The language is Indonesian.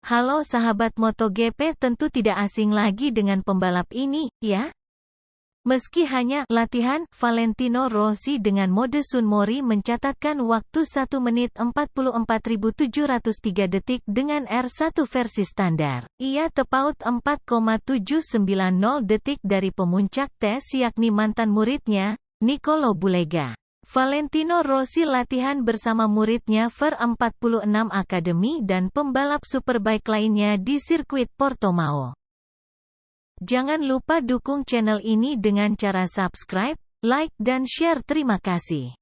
Halo sahabat MotoGP, tentu tidak asing lagi dengan pembalap ini, ya? Meski hanya latihan, Valentino Rossi dengan mode Sunmori mencatatkan waktu 1 menit 44.703 detik dengan R1 versi standar. Ia terpaut 4,790 detik dari pemuncak tes yakni mantan muridnya, Nicolo Bulega. Valentino Rossi latihan bersama muridnya Ver46 Academy dan pembalap superbike lainnya di sirkuit Portimao. Jangan lupa dukung channel ini dengan cara subscribe, like dan share. Terima kasih.